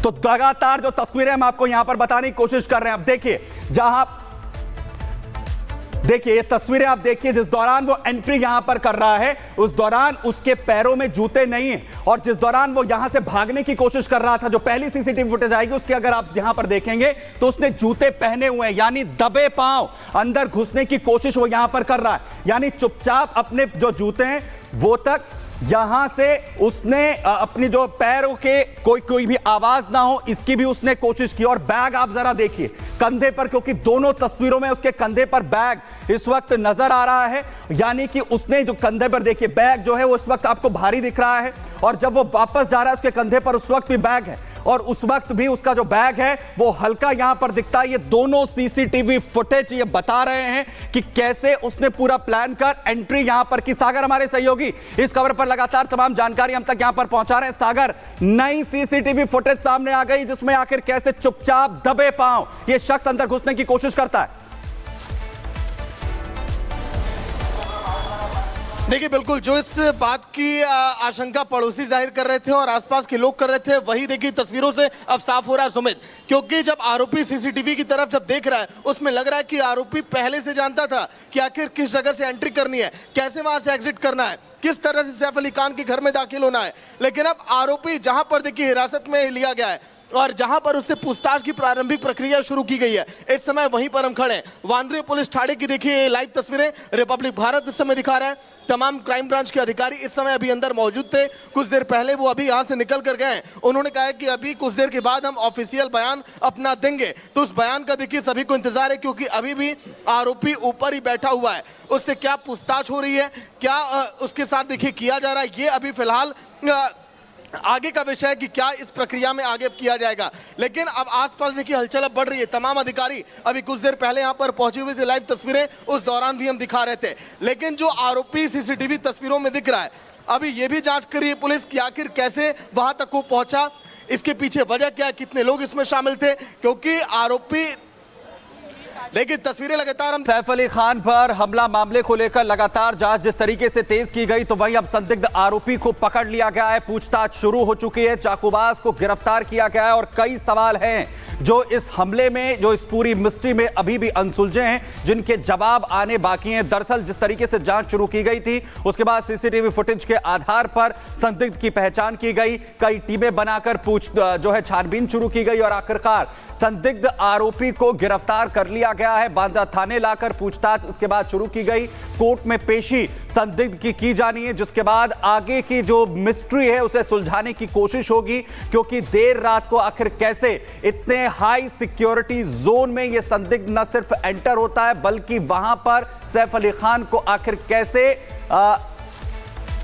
तो लगातार जो तस्वीरें हम आपको यहां पर बताने की कोशिश कर रहे हैं, अब देखिए देखिए ये तस्वीरें आप देखिए, जिस दौरान वो एंट्री यहां पर कर रहा है उस दौरान उसके पैरों में जूते नहीं है, और जिस दौरान वो यहां से भागने की कोशिश कर रहा था, जो पहली सीसीटीवी फुटेज आएगी उसके अगर आप यहां पर देखेंगे तो उसने जूते पहने हुए हैं, यानी दबे पांव अंदर घुसने की कोशिश वो यहां पर कर रहा है, यानी चुपचाप अपने जो जूते हैं वो तक यहां से उसने अपनी जो पैरों के कोई भी आवाज ना हो इसकी भी उसने कोशिश की। और बैग आप जरा देखिए कंधे पर, क्योंकि दोनों तस्वीरों में उसके कंधे पर बैग इस वक्त नजर आ रहा है, यानी कि उसने जो कंधे पर देखिए बैग जो है वो इस वक्त आपको भारी दिख रहा है, और जब वो वापस जा रहा है उसके कंधे पर उस वक्त भी बैग है, और उस वक्त भी उसका जो बैग है वो हल्का यहां पर दिखता है। ये दोनों सीसीटीवी फुटेज ये बता रहे हैं कि कैसे उसने पूरा प्लान कर एंट्री यहां पर की। सागर हमारे सहयोगी इस खबर पर लगातार तमाम जानकारी हम तक यहां पर पहुंचा रहे हैं। सागर, नई सीसीटीवी फुटेज सामने आ गई जिसमें आखिर कैसे चुपचाप दबे पांव ये शख्स अंदर घुसने की कोशिश करता है। देखिए, बिल्कुल जो इस बात की आशंका पड़ोसी जाहिर कर रहे थे और आसपास के लोग कर रहे थे, वही देखिए तस्वीरों से अब साफ हो रहा है सुमित, क्योंकि जब आरोपी सीसीटीवी की तरफ जब देख रहा है उसमें लग रहा है कि आरोपी पहले से जानता था कि आखिर किस जगह से एंट्री करनी है, कैसे वहां से एग्जिट करना है, किस तरह से सैफ अली खान के घर में दाखिल होना है। लेकिन अब आरोपी जहां पर देखिए हिरासत में लिया गया है और जहां पर उससे पूछताछ की प्रारंभिक प्रक्रिया शुरू की गई है, इस समय वहीं पर हम खड़े हैं। वांद्रे पुलिस ठाणे की देखिए लाइव तस्वीरें रिपब्लिक भारत इस समय दिखा रहा है। तमाम क्राइम ब्रांच के अधिकारी इस समय अभी अंदर मौजूद थे, कुछ देर पहले वो अभी यहां से निकल कर गए। उन्होंने कहा है कि अभी कुछ देर के बाद हम ऑफिशियल बयान अपना देंगे, तो उस बयान का देखिए सभी को इंतजार है, क्योंकि अभी भी आरोपी ऊपर ही बैठा हुआ है। उससे क्या पूछताछ हो रही है, क्या उसके साथ देखिए किया जा रहा है, ये अभी फिलहाल आगे का विषय है कि क्या इस प्रक्रिया में आगे किया जाएगा। लेकिन अब आसपास देखिए हलचल अब बढ़ रही है। तमाम अधिकारी अभी कुछ देर पहले यहां पर पहुंचे हुए थे, लाइव तस्वीरें उस दौरान भी हम दिखा रहे थे। लेकिन जो आरोपी सीसीटीवी तस्वीरों में दिख रहा है, अभी ये भी जांच कर रही है पुलिस कि आखिर कैसे वहां तक वो पहुंचा, इसके पीछे वजह क्या है, कितने लोग इसमें शामिल थे, क्योंकि आरोपी लेकिन तस्वीरें लगातार हम सैफ अली खान पर हमला मामले को लेकर लगातार जांच जिस तरीके से तेज की गई, तो वहीं अब संदिग्ध आरोपी को पकड़ लिया गया है, पूछताछ शुरू हो चुकी है, चाकूबाज को गिरफ्तार किया गया है, और कई सवाल हैं जो इस हमले में, जो इस पूरी मिस्ट्री में अभी भी अनसुलझे हैं, जिनके जवाब आने बाकी हैं। दरअसल जिस तरीके से जांच शुरू की गई थी उसके बाद सीसीटीवी फुटेज के आधार पर संदिग्ध की पहचान की गई, कई टीमें बनाकर जो है छानबीन शुरू की गई, और आखिरकार संदिग्ध आरोपी को गिरफ्तार कर लिया गया है। बांदा थाने लाकर पूछताछ उसके बाद शुरू की गई, कोर्ट में पेशी संदिग्ध की जानी है, जिसके बाद आगे की जो मिस्ट्री है उसे सुलझाने की कोशिश होगी, क्योंकि देर रात को आखिर कैसे इतने हाई सिक्योरिटी जोन में यह संदिग्ध न सिर्फ एंटर होता है, बल्कि वहां पर सैफ अली खान को आखिर कैसे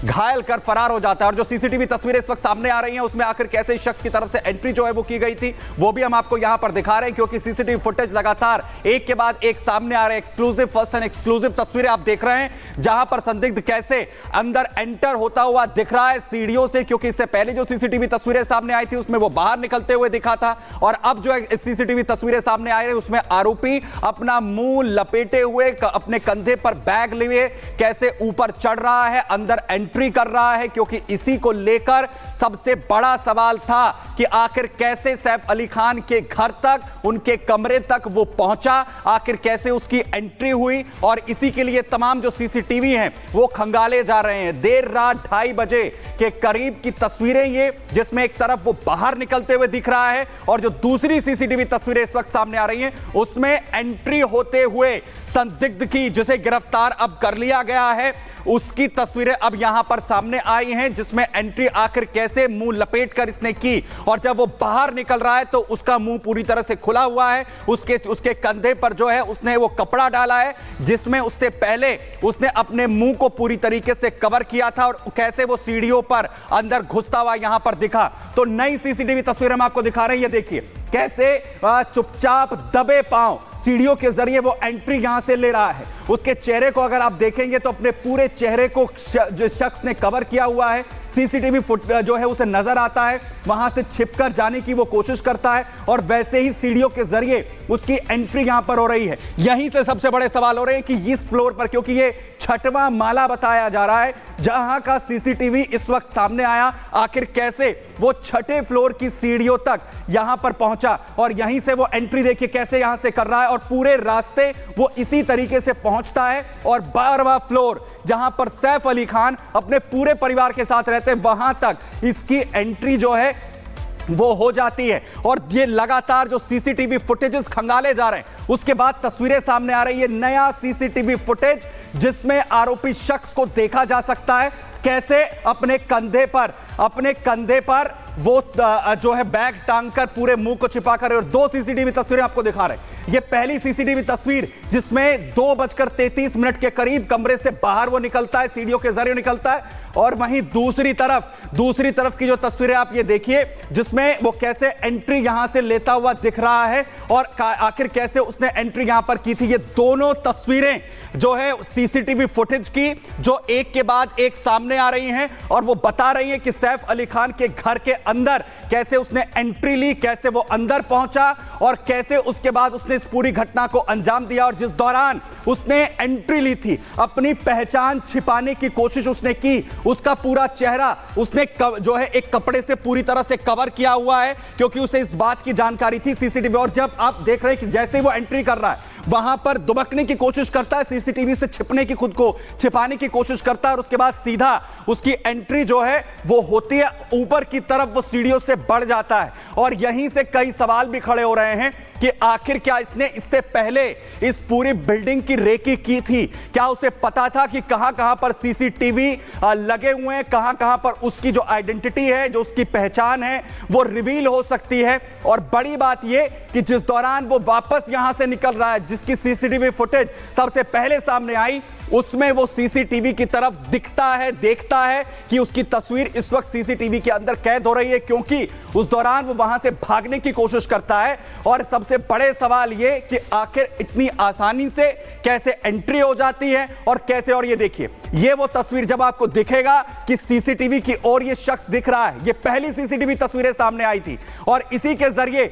घायल कर फरार हो जाता है। और जो सीसीटीवी तस्वीरें इस वक्त सामने आ रही हैं उसमें आखिर कैसे इस शख्स की तरफ से एंट्री जो है वो की गई थी, वो भी हम आपको यहां पर दिखा रहे हैं, क्योंकि सीसीटीवी फुटेज लगातार एक के बाद एक सामने आ रहे हैं। एक्सक्लूसिव, फर्स्ट एंड एक्सक्लूसिव तस्वीरें आप देख रहे हैं, जहां पर संदिग्ध कैसे अंदर एंटर होता हुआ दिख रहा है सीढ़ियों से, क्योंकि इससे पहले जो सीसीटीवी तस्वीरें सामने आई थी उसमें वो बाहर निकलते हुए दिखा था, और अब जो है सीसीटीवी तस्वीरें सामने आ रही है उसमें आरोपी अपना मुंह लपेटे हुए अपने कंधे पर बैग लिए कैसे ऊपर चढ़ रहा है, अंदर एंट्री कर रहा है, क्योंकि इसी को लेकर सबसे बड़ा सवाल था कि आखिर कैसे सैफ अली खान के घर तक, उनके कमरे तक वो पहुंचा, आखिर कैसे उसकी एंट्री हुई, और इसी के लिए तमाम जो सीसीटीवी हैं वो खंगाले जा रहे हैं। देर रात 2:30 बजे के करीब की तस्वीरें ये, जिसमें एक तरफ वो बाहर निकलते हुए दिख रहा है, और जो दूसरी सीसीटीवी तस्वीरें इस वक्त सामने आ रही हैं उसमें एंट्री होते हुए संदिग्ध की, जिसे गिरफ्तार अब कर लिया गया है, उसकी तस्वीरें अब यहां पर सामने आई हैं, जिसमें एंट्री आखिर कैसे मुंह लपेटकर इसने की, और जब वो बाहर निकल रहा है तो उसका मुंह पूरी तरह से खुला हुआ है, उसके कंधे पर जो है उसने वो कपड़ा डाला है जिसमें उससे पहले उसने अपने मुंह को पूरी तरीके से कवर किया था, और कैसे वो सीढ़ियों पर अंदर घुसता हुआ यहां पर दिखा। तो नई सीसीटीवी तस्वीर हम आपको दिखा रहे हैं, ये देखिए कैसे चुपचाप दबे पांव सीढ़ियों के जरिए वो एंट्री यहां से ले रहा है। उसके चेहरे को अगर आप देखेंगे तो अपने पूरे चेहरे को जिस शख्स ने कवर किया हुआ है, सीसीटीवी जो है उसे नजर आता है, वहां से छिपकर जाने की वो कोशिश करता है, और वैसे ही सीढ़ियों के जरिए उसकी एंट्री यहां पर हो रही है। यहीं से सबसे बड़े सवाल हो रहे हैं कि इस फ्लोर पर, क्योंकि ये छठवां माला बताया जा रहा है जहां का सीसीटीवी इस वक्त सामने आया। आखिर कैसे वो छठे फ्लोर की सीढ़ियों तक यहां पर पहुंचा और यहीं से वो एंट्री देखिए कैसे यहां से कर रहा है और पूरे रास्ते वो इसी तरीके से पहुंचता है और 12वां फ्लोर जहां पर सैफ अली खान अपने पूरे परिवार के साथ रहते हैं वहां तक इसकी एंट्री जो है वो हो जाती है। और ये लगातार जो सीसीटीवी फुटेजेस खंगाले जा रहे हैं उसके बाद तस्वीरें सामने आ रही है। नया सीसीटीवी फुटेज जिसमें आरोपी शख्स को देखा जा सकता है कैसे अपने कंधे पर वो जो है बैग टांगकर पूरे मुंह को छिपाकर, और 2 सीसीटीवी तस्वीरें आपको दिखा रहे हैं। ये पहली सीसीटीवी तस्वीर जिसमें 2:33 के करीब कमरे से बाहर वो निकलता है, सीढ़ियों के जरिए निकलता है। और वहीं दूसरी तरफ की जो तस्वीरें आप ये देखिए जिसमें वो कैसे एंट्री यहां से लेता हुआ दिख रहा है और आखिर कैसे उसने एंट्री यहां पर की थी। ये दोनों तस्वीरें जो है सीसीटीवी फुटेज की जो एक के बाद एक सामने आ रही हैं और वो बता रही है कि सैफ अली खान के घर के अंदर कैसे उसने एंट्री ली, कैसे वो अंदर पहुंचा और कैसे उसके बाद उसने इस पूरी घटना को अंजाम दिया। और जिस दौरान उसने एंट्री ली थी अपनी पहचान छिपाने की कोशिश उसने की, उसका पूरा चेहरा उसने जो है एक कपड़े से पूरी तरह से कवर किया हुआ है क्योंकि उसे इस बात की जानकारी थी सीसीटीवी। और जब आप देख रहे हैं कि जैसे ही वो एंट्री कर रहा है वहां पर दुबकने की कोशिश करता है, सीसीटीवी से छिपने की, खुद को छिपाने की कोशिश करता है और उसके बाद सीधा उसकी एंट्री जो है वो होती है ऊपर की तरफ, वो सीढ़ियों से बढ़ जाता है। और यहीं से कई सवाल भी खड़े हो रहे हैं कि आखिर क्या इसने इससे पहले इस पूरी बिल्डिंग की रेकी की थी? क्या उसे पता था कि कहां पर सीसीटीवी लगे हुए हैं, कहां पर उसकी जो आइडेंटिटी है, जो उसकी पहचान है वो रिवील हो सकती है? और बड़ी बात यह कि जिस दौरान वो वापस यहां से निकल रहा है, जिसकी सीसीटीवी फुटेज सबसे पहले सामने आई, उसमें वो सीसीटीवी की तरफ देखता है कि उसकी तस्वीर इस वक्त सीसीटीवी के अंदर कैद हो रही है क्योंकि उस दौरान वो वहां से भागने की कोशिश करता है। और सबसे बड़े सवाल ये कि आखिर इतनी आसानी से कैसे एंट्री हो जाती है और कैसे। और ये देखिए, ये वो तस्वीर जब आपको दिखेगा कि सीसीटीवी की ओर ये शख्स दिख रहा है, ये पहली सीसीटीवी तस्वीरें सामने आई थी और इसी के जरिए